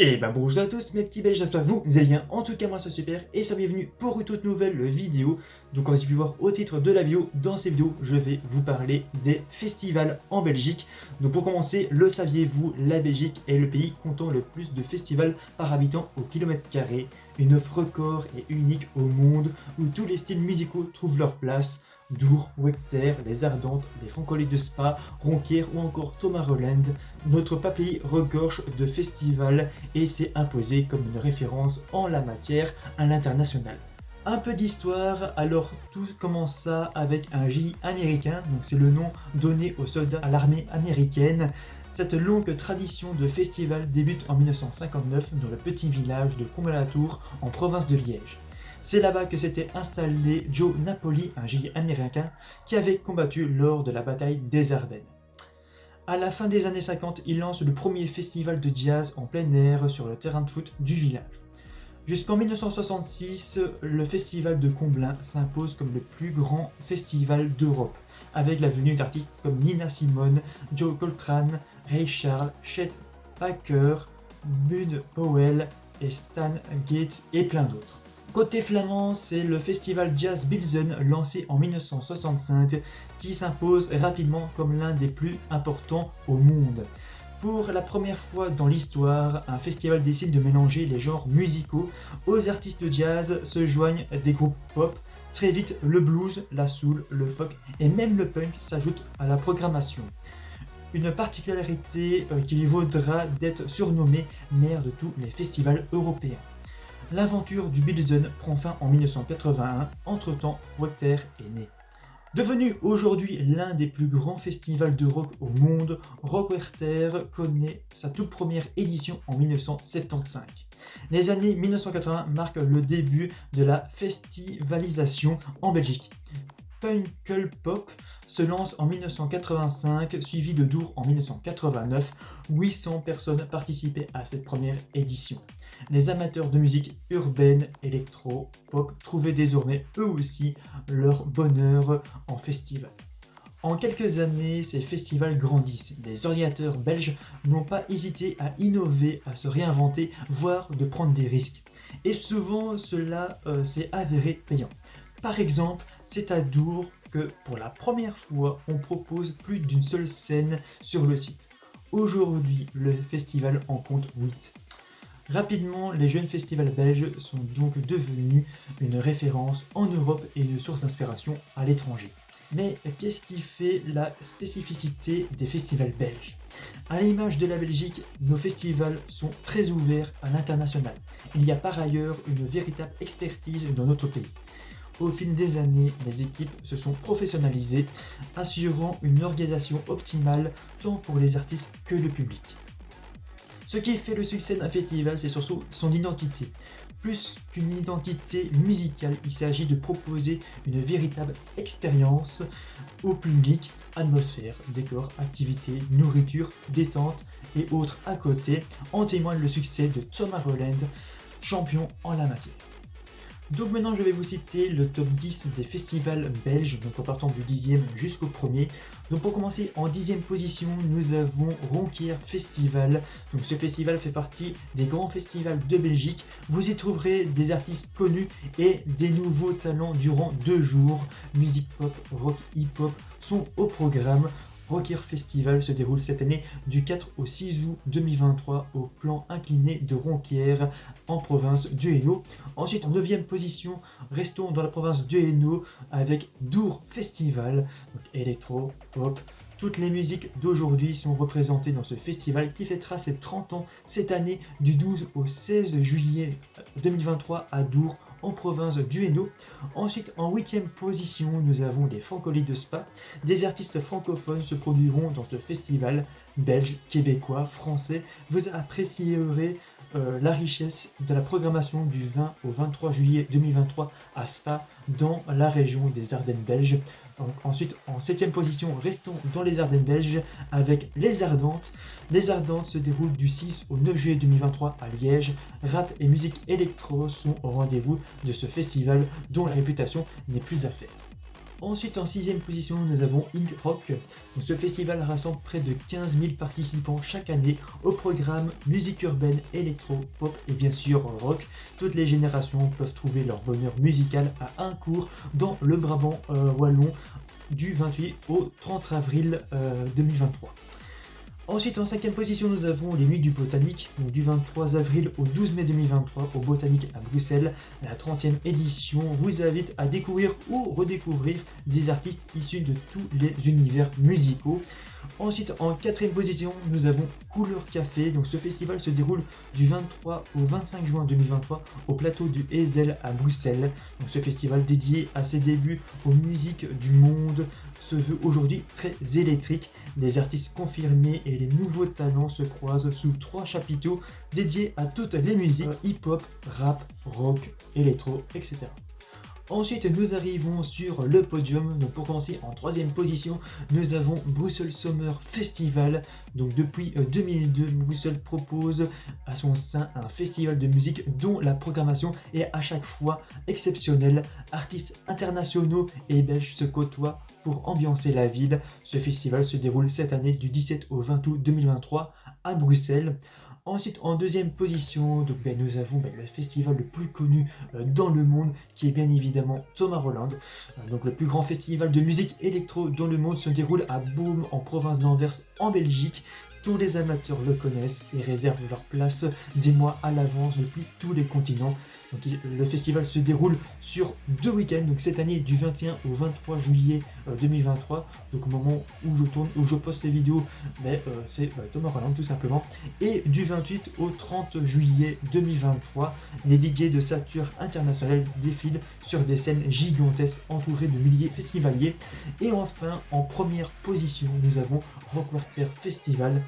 Et bah bonjour à tous mes petits belges, j'espère que vous allez bien. En tout cas moi c'est super et soyez bienvenue pour une toute nouvelle vidéo. Donc comme vous avez pu voir au titre de la vidéo, dans cette vidéo je vais vous parler des festivals en Belgique. Donc pour commencer, le saviez-vous, la Belgique est le pays comptant le plus de festivals par habitant au kilomètre carré. Une offre record et unique au monde où tous les styles musicaux trouvent leur place. Dour, Wekter, les Ardentes, les Francoliques de Spa, Ronquière ou encore Tomorrowland, notre pays regorge de festivals et s'est imposé comme une référence en la matière à l'international. Un peu d'histoire, alors tout commença avec un GI américain, donc c'est le nom donné aux soldats à l'armée américaine. Cette longue tradition de festival débute en 1959 dans le petit village de Combe-la-Tour en province de Liège. C'est là-bas que s'était installé Joe Napoli, un GI américain qui avait combattu lors de la bataille des Ardennes. À la fin des années 50, il lance le premier festival de jazz en plein air sur le terrain de foot du village. Jusqu'en 1966, le festival de Comblain s'impose comme le plus grand festival d'Europe, avec la venue d'artistes comme Nina Simone, Joe Coltrane, Ray Charles, Chet Baker, Bud Powell et Stan Getz et plein d'autres. Côté flamand, c'est le festival Jazz Bilzen lancé en 1965 qui s'impose rapidement comme l'un des plus importants au monde. Pour la première fois dans l'histoire, un festival décide de mélanger les genres musicaux. Aux artistes de jazz se joignent des groupes pop. Très vite, le blues, la soul, le folk et même le punk s'ajoutent à la programmation. Une particularité qui lui vaudra d'être surnommée mère de tous les festivals européens. L'aventure du Bilzen prend fin en 1981, entre-temps Wekter est né. Devenu aujourd'hui l'un des plus grands festivals de rock au monde, Rock Werchter connaît sa toute première édition en 1975. Les années 1980 marquent le début de la festivalisation en Belgique. Pop se lance en 1985, suivi de Dour en 1989. 800 personnes participaient à cette première édition. Les amateurs de musique urbaine, électro, pop trouvaient désormais eux aussi leur bonheur en festival. En quelques années, ces festivals grandissent. Les organisateurs belges n'ont pas hésité à innover, à se réinventer, voire de prendre des risques. Et souvent, cela s'est avéré payant. Par exemple, c'est à Dour que pour la première fois, on propose plus d'une seule scène sur le site. Aujourd'hui, le festival en compte 8. Rapidement, les jeunes festivals belges sont donc devenus une référence en Europe et une source d'inspiration à l'étranger. Mais qu'est-ce qui fait la spécificité des festivals belges? À l'image de la Belgique, nos festivals sont très ouverts à l'international. Il y a par ailleurs une véritable expertise dans notre pays. Au fil des années, les équipes se sont professionnalisées, assurant une organisation optimale tant pour les artistes que le public. Ce qui fait le succès d'un festival, c'est surtout son identité. Plus qu'une identité musicale, il s'agit de proposer une véritable expérience au public, atmosphère, décor, activités, nourriture, détente et autres à côté. En témoigne le succès de Tomorrowland, champion en la matière. Donc maintenant je vais vous citer le top 10 des festivals belges, donc en partant du 10e jusqu'au 1er. Donc pour commencer, en 10e position, nous avons Ronquière Festival. Donc ce festival fait partie des grands festivals de Belgique. Vous y trouverez des artistes connus et des nouveaux talents durant 2 jours. Musique pop, rock, hip-hop sont au programme. Ronquière Festival se déroule cette année du 4 au 6 août 2023 au plan incliné de Ronquière en province du Hainaut. Ensuite en 9e position, restons dans la province du Hainaut avec Dour Festival, donc électro, pop. Toutes les musiques d'aujourd'hui sont représentées dans ce festival qui fêtera ses 30 ans cette année du 12 au 16 juillet 2023 à Dour en province du Hainaut. Ensuite, en 8e position, nous avons les Francoliques de Spa. Des artistes francophones se produiront dans ce festival, belges, québécois, français. Vous apprécierez la richesse de la programmation du 20 au 23 juillet 2023 à Spa, dans la région des Ardennes belges. Donc, ensuite, en 7e position, restons dans les Ardennes belges avec les Ardentes. Les Ardentes se déroulent du 6 au 9 juillet 2023 à Liège. Rap et musique électro sont au rendez-vous de ce festival dont la réputation n'est plus à faire. Ensuite, en 6ème position, nous avons Ink Rock. Donc, ce festival rassemble près de 15 000 participants chaque année au programme musique urbaine, électro, pop et bien sûr rock. Toutes les générations peuvent trouver leur bonheur musical à un cours dans le Brabant wallon du 28 au 30 avril 2023. Ensuite, en 5ème position, nous avons les Nuits du Botanique, donc du 23 avril au 12 mai 2023 au Botanique à Bruxelles. La 30e édition vous invite à découvrir ou redécouvrir des artistes issus de tous les univers musicaux. Ensuite, en 4ème position, nous avons Couleur Café. Donc, ce festival se déroule du 23 au 25 juin 2023 au plateau du Heysel à Bruxelles. Donc, ce festival dédié à ses débuts aux musiques du monde se veut aujourd'hui très électrique. Les artistes confirmés et les nouveaux talents se croisent sous 3 chapiteaux dédiés à toutes les musiques hip-hop, rap, rock, électro, etc. Ensuite, nous arrivons sur le podium. Donc, pour commencer, en 3ème position, nous avons Bruxelles Summer Festival. Donc, depuis 2002, Bruxelles propose à son sein un festival de musique dont la programmation est à chaque fois exceptionnelle. Artistes internationaux et belges se côtoient pour ambiancer la ville. Ce festival se déroule cette année du 17 au 20 août 2023 à Bruxelles. Ensuite, en 2ème position, donc, nous avons le festival le plus connu dans le monde, qui est bien évidemment Tomorrowland. Donc, le plus grand festival de musique électro dans le monde se déroule à Boom, en province d'Anvers, en Belgique. Tous les amateurs le connaissent et réservent leur place des mois à l'avance depuis tous les continents. Donc, le festival se déroule sur 2 week-ends, donc cette année du 21 au 23 juillet 2023. Donc au moment où je poste ces vidéos, c'est Tomorrowland tout simplement. Et du 28 au 30 juillet 2023, les DJ de Satur International défilent sur des scènes gigantesques entourées de milliers de festivaliers. Et enfin, en première position, nous avons Rockwerter Festival.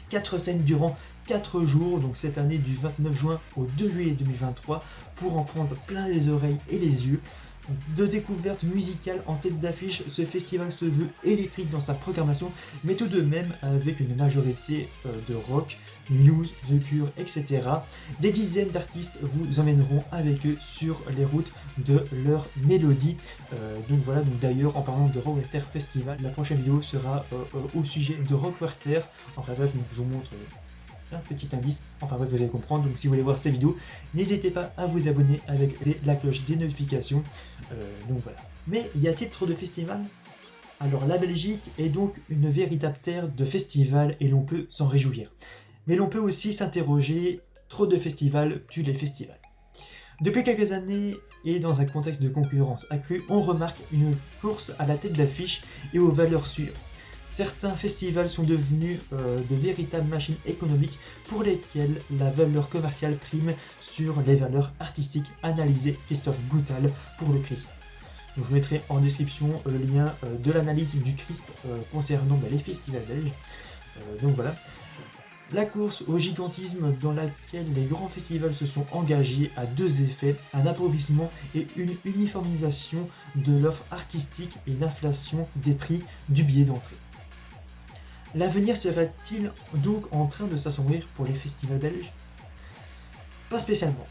4 scènes durant 4 jours, donc cette année du 29 juin au 2 juillet 2023, pour en prendre plein les oreilles et les yeux. De découverte musicale en tête d'affiche, ce festival se veut électrique dans sa programmation, mais tout de même avec une majorité de rock, news, The Cure, etc. Des dizaines d'artistes vous emmèneront avec eux sur les routes de leur mélodie. Donc voilà, donc d'ailleurs en parlant de Rockwerter Festival, la prochaine vidéo sera au sujet de Rockwerter. Enfin bref, donc, je vous montre un petit indice, enfin bref vous allez comprendre. Donc si vous voulez voir ces vidéos, n'hésitez pas à vous abonner avec la cloche des notifications. Donc voilà. Mais y a-t-il trop de festivals? Alors la Belgique est donc une véritable terre de festivals et l'on peut s'en réjouir. Mais l'on peut aussi s'interroger, trop de festivals tuent les festivals. Depuis quelques années et dans un contexte de concurrence accrue, on remarque une course à la tête d'affiche et aux valeurs sûres. Certains festivals sont devenus de véritables machines économiques pour lesquelles la valeur commerciale prime sur les valeurs artistiques, analysées Christophe Boutal pour le CRISP. Donc, je mettrai en description le lien de l'analyse du CRISP concernant les festivals belges. Donc voilà. La course au gigantisme dans laquelle les grands festivals se sont engagés a 2 effets, un appauvrissement et une uniformisation de l'offre artistique et une inflation des prix du billet d'entrée. L'avenir serait-il donc en train de s'assombrir pour les festivals belges? Pas spécialement.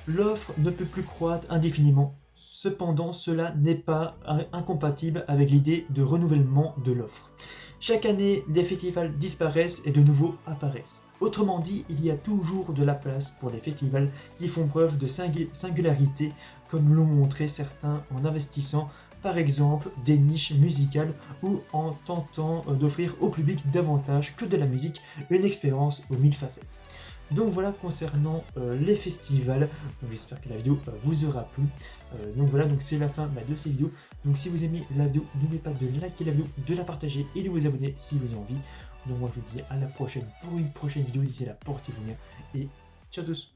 L'offre ne peut plus croître indéfiniment. Cependant, cela n'est pas incompatible avec l'idée de renouvellement de l'offre. Chaque année, des festivals disparaissent et de nouveaux apparaissent. Autrement dit, il y a toujours de la place pour les festivals qui font preuve de singularité, comme l'ont montré certains en investissant par exemple des niches musicales ou en tentant d'offrir au public davantage que de la musique, une expérience aux 1000 facettes. Donc voilà concernant les festivals. J'espère que la vidéo vous aura plu. Donc voilà, donc c'est la fin de cette vidéo. Donc si vous aimez la vidéo, n'oubliez pas de liker la vidéo, de la partager et de vous abonner si vous avez envie. Donc moi je vous dis à la prochaine pour une prochaine vidéo. D'ici là, portez-vous bien et ciao à tous.